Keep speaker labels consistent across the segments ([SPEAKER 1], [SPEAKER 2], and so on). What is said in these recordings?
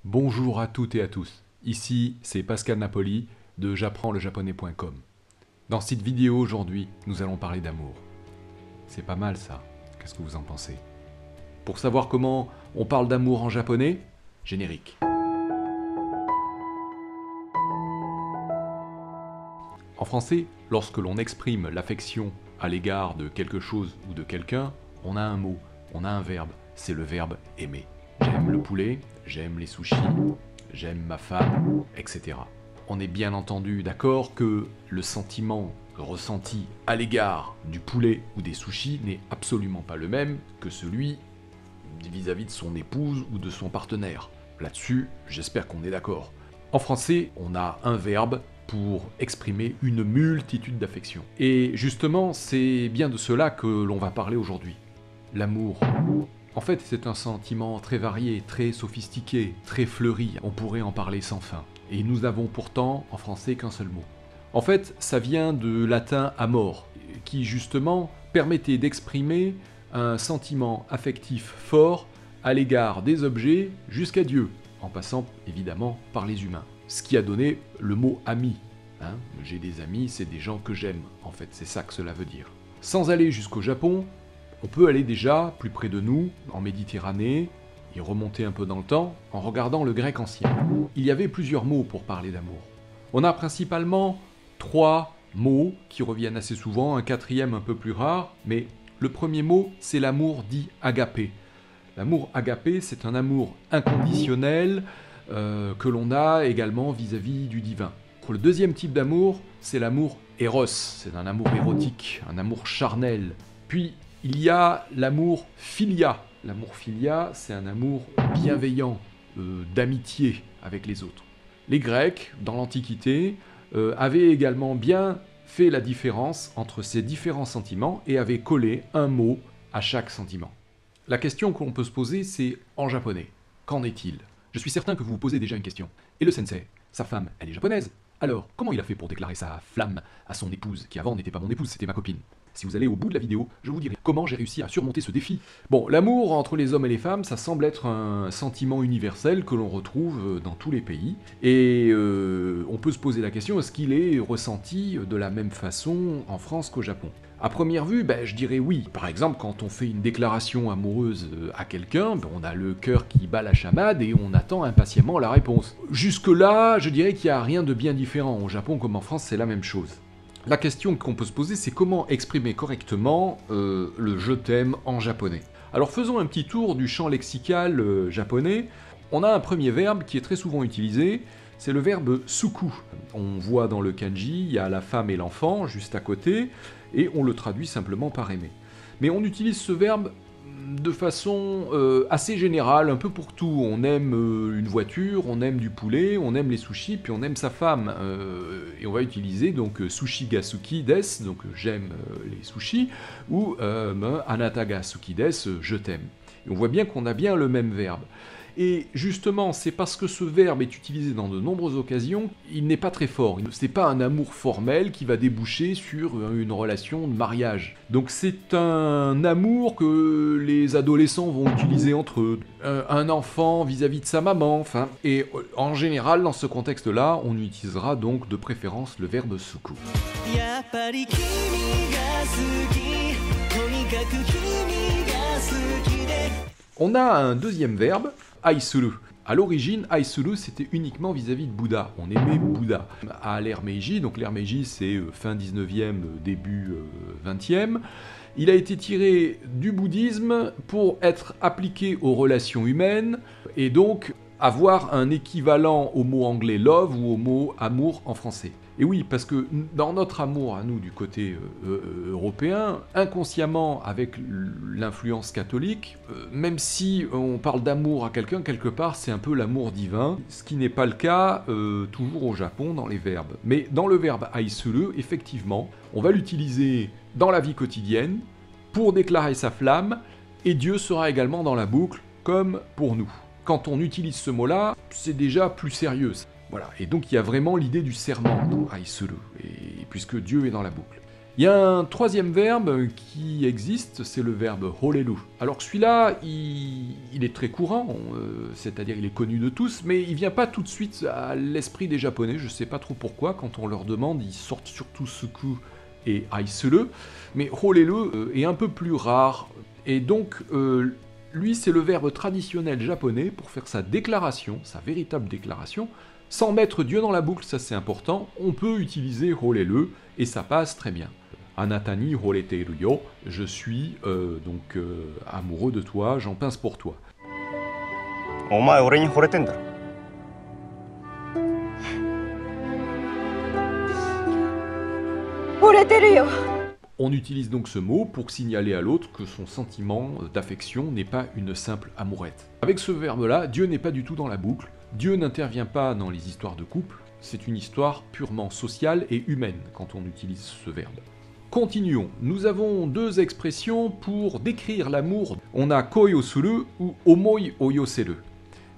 [SPEAKER 1] Bonjour à toutes et à tous, ici c'est Pascal Napoli de j'apprends-le-japonais.com. Dans cette vidéo aujourd'hui, nous allons parler d'amour. C'est pas mal ça, qu'est-ce que vous en pensez? Pour savoir comment on parle d'amour en japonais, générique. En français, lorsque l'on exprime l'affection à l'égard de quelque chose ou de quelqu'un, on a un mot, on a un verbe, c'est le verbe aimer. J'aime le poulet, j'aime les sushis, j'aime ma femme, etc. On est bien entendu d'accord que le sentiment ressenti à l'égard du poulet ou des sushis n'est absolument pas le même que celui vis-à-vis de son épouse ou de son partenaire. Là-dessus, j'espère qu'on est d'accord. En français, on a un verbe pour exprimer une multitude d'affections. Et justement, c'est bien de cela que l'on va parler aujourd'hui. L'amour. En fait, c'est un sentiment très varié, très sophistiqué, très fleuri, on pourrait en parler sans fin. Et nous n'avons pourtant, en français, qu'un seul mot. En fait, ça vient de latin amor, qui justement permettait d'exprimer un sentiment affectif fort à l'égard des objets jusqu'à Dieu, en passant évidemment par les humains. Ce qui a donné le mot ami. J'ai des amis, c'est des gens que j'aime, en fait, c'est ça que cela veut dire. Sans aller jusqu'au Japon, on peut aller déjà plus près de nous, en Méditerranée, et remonter un peu dans le temps, en regardant le grec ancien. Il y avait plusieurs mots pour parler d'amour. On a principalement 3 mots qui reviennent assez souvent, un quatrième un peu plus rare, mais le premier mot, c'est l'amour dit agapé. L'amour agapé, c'est un amour inconditionnel que l'on a également vis-à-vis du divin. Le deuxième type d'amour, c'est l'amour éros, c'est un amour érotique, un amour charnel. Puis, il y a l'amour philia. L'amour philia, c'est un amour bienveillant, d'amitié avec les autres. Les Grecs, dans l'Antiquité, avaient également bien fait la différence entre ces différents sentiments et avaient collé un mot à chaque sentiment. La question qu'on peut se poser, c'est en japonais. Qu'en est-il? Je suis certain que vous vous posez déjà une question. Et le sensei, sa femme, elle est japonaise. Alors, comment il a fait pour déclarer sa flamme à son épouse, qui avant n'était pas mon épouse, c'était ma copine? Si vous allez au bout de la vidéo, je vous dirai comment j'ai réussi à surmonter ce défi. Bon, l'amour entre les hommes et les femmes, ça semble être un sentiment universel que l'on retrouve dans tous les pays. Et on peut se poser la question, est-ce qu'il est ressenti de la même façon en France qu'au Japon? À première vue, je dirais oui. Par exemple, quand on fait une déclaration amoureuse à quelqu'un, on a le cœur qui bat la chamade et on attend impatiemment la réponse. Jusque-là, je dirais qu'il n'y a rien de bien différent. Au Japon comme en France, c'est la même chose. La question qu'on peut se poser, c'est comment exprimer correctement le « je t'aime » en japonais. Alors faisons un petit tour du champ lexical japonais. On a un premier verbe qui est très souvent utilisé, c'est le verbe « suku ». On voit dans le kanji, il y a la femme et l'enfant juste à côté, et on le traduit simplement par « aimer ». Mais on utilise ce verbe de façon assez générale, un peu pour tout. On aime une voiture, on aime du poulet, on aime les sushis, puis on aime sa femme. Et on va utiliser donc sushi ga suki desu, donc j'aime les sushis, ou anata ga suki desu, je t'aime. Et on voit bien qu'on a bien le même verbe. Et justement, c'est parce que ce verbe est utilisé dans de nombreuses occasions, il n'est pas très fort. C'est pas un amour formel qui va déboucher sur une relation de mariage. Donc c'est un amour que les adolescents vont utiliser entre eux. Un enfant vis-à-vis de sa maman, enfin. Et en général, dans ce contexte-là, on utilisera donc de préférence le verbe suku. On a un deuxième verbe, aisuru. A l'origine, aisuru, c'était uniquement vis-à-vis de Bouddha. On aimait Bouddha. À l'ère Meiji, donc l'ère Meiji, c'est fin 19e, début 20e, il a été tiré du bouddhisme pour être appliqué aux relations humaines, et donc avoir un équivalent au mot anglais love ou au mot amour en français. Et oui, parce que dans notre amour à nous du côté européen, inconsciemment avec l'influence catholique, même si on parle d'amour à quelqu'un, quelque part c'est un peu l'amour divin, ce qui n'est pas le cas toujours au Japon dans les verbes. Mais dans le verbe aisuru, effectivement, on va l'utiliser dans la vie quotidienne pour déclarer sa flamme, et Dieu sera également dans la boucle, comme pour nous. Quand on utilise ce mot-là, c'est déjà plus sérieux. Voilà, et donc il y a vraiment l'idée du serment dans aisuru, puisque Dieu est dans la boucle. Il y a un troisième verbe qui existe, c'est le verbe holelu. Alors celui-là, il est très courant, c'est-à-dire il est connu de tous, mais il vient pas tout de suite à l'esprit des Japonais, je sais pas trop pourquoi, quand on leur demande, ils sortent surtout suku et aisuru, mais holelu est un peu plus rare, et donc lui c'est le verbe traditionnel japonais pour faire sa déclaration, sa véritable déclaration, sans mettre Dieu dans la boucle, ça c'est important, on peut utiliser holelu, et ça passe très bien. Anatani horeteru yo, je suis amoureux de toi, j'en pince pour toi.
[SPEAKER 2] Omae ore ni horeten daro. Horeteru yo.
[SPEAKER 1] On utilise donc ce mot pour signaler à l'autre que son sentiment d'affection n'est pas une simple amourette. Avec ce verbe-là, Dieu n'est pas du tout dans la boucle, Dieu n'intervient pas dans les histoires de couple, c'est une histoire purement sociale et humaine quand on utilise ce verbe. Continuons, nous avons deux expressions pour décrire l'amour. On a koi o suru ou omoi o yoseru.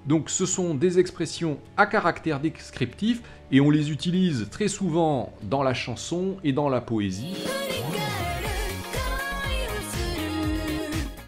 [SPEAKER 1] Donc ce sont des expressions à caractère descriptif et on les utilise très souvent dans la chanson et dans la poésie.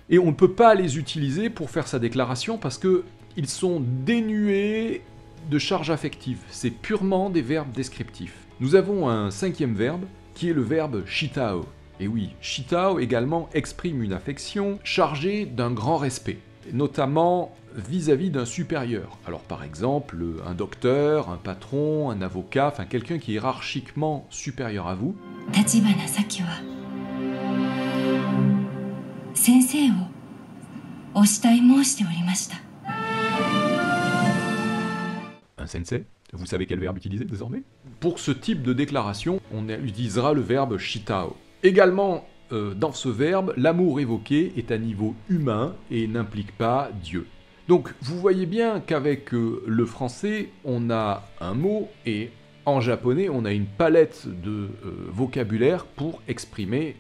[SPEAKER 1] Et on ne peut pas les utiliser pour faire sa déclaration parce qu'ils sont dénués de charge affective. C'est purement des verbes descriptifs. Nous avons un cinquième verbe qui est le verbe shitao. Et oui, shitao également exprime une affection chargée d'un grand respect, notamment vis-à-vis d'un supérieur. Alors par exemple, un docteur, un patron, un avocat, enfin quelqu'un qui est hiérarchiquement supérieur à vous.
[SPEAKER 3] Tachibana Saki wa sensei wo oshitai moshite orimashita.
[SPEAKER 1] Un sensei? Vous savez quel verbe utiliser désormais? Pour ce type de déclaration, on utilisera le verbe shitao. Également, dans ce verbe, l'amour évoqué est à niveau humain et n'implique pas Dieu. Donc, vous voyez bien qu'avec le français, on a un mot et en japonais, on a une palette de vocabulaire pour exprimer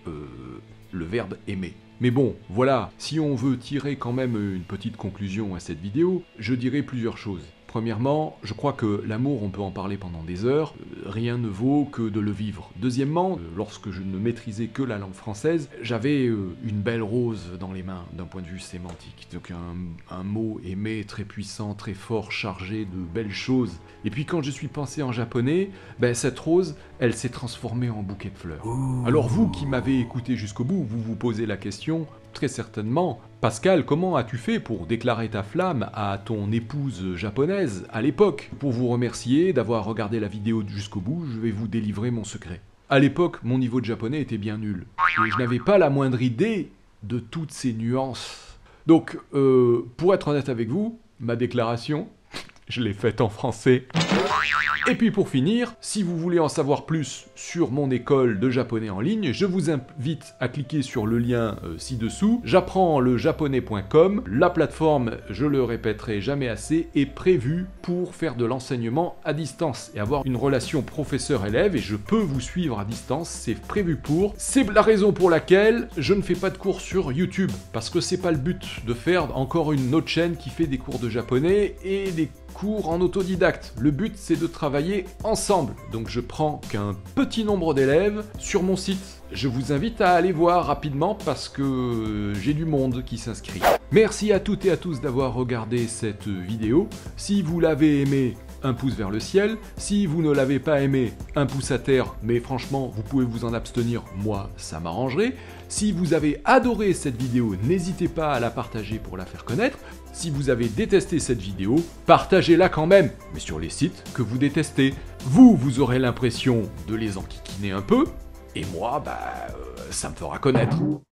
[SPEAKER 1] le verbe aimer. Mais bon, voilà, si on veut tirer quand même une petite conclusion à cette vidéo, je dirais plusieurs choses. Premièrement, je crois que l'amour, on peut en parler pendant des heures, rien ne vaut que de le vivre. Deuxièmement, lorsque je ne maîtrisais que la langue française, j'avais une belle rose dans les mains d'un point de vue sémantique. Donc un mot aimé, très puissant, très fort, chargé de belles choses. Et puis quand je suis passé en japonais, cette rose, elle s'est transformée en bouquet de fleurs. Alors vous qui m'avez écouté jusqu'au bout, vous vous posez la question, très certainement, Pascal, comment as-tu fait pour déclarer ta flamme à ton épouse japonaise à l'époque? Pour vous remercier d'avoir regardé la vidéo jusqu'au bout, je vais vous délivrer mon secret. À l'époque, mon niveau de japonais était bien nul. Et je n'avais pas la moindre idée de toutes ces nuances. Donc, pour être honnête avec vous, ma déclaration, je l'ai faite en français. Et puis pour finir, si vous voulez en savoir plus sur mon école de japonais en ligne, je vous invite à cliquer sur le lien ci-dessous. J'apprends-le-japonais.com. La plateforme, je le répéterai jamais assez, est prévue pour faire de l'enseignement à distance et avoir une relation professeur-élève, et je peux vous suivre à distance, c'est prévu pour. C'est la raison pour laquelle je ne fais pas de cours sur YouTube, parce que c'est pas le but de faire encore une autre chaîne qui fait des cours de japonais et des cours en autodidacte. Le but, c'est de travailler ensemble. Donc je prends qu'un petit nombre d'élèves sur mon site. Je vous invite à aller voir rapidement parce que j'ai du monde qui s'inscrit. Merci à toutes et à tous d'avoir regardé cette vidéo. Si vous l'avez aimé, un pouce vers le ciel. Si vous ne l'avez pas aimé, un pouce à terre, mais franchement, vous pouvez vous en abstenir, moi, ça m'arrangerait. Si vous avez adoré cette vidéo, n'hésitez pas à la partager pour la faire connaître. Si vous avez détesté cette vidéo, partagez-la quand même, mais sur les sites que vous détestez. Vous aurez l'impression de les enquiquiner un peu, et moi, ça me fera connaître.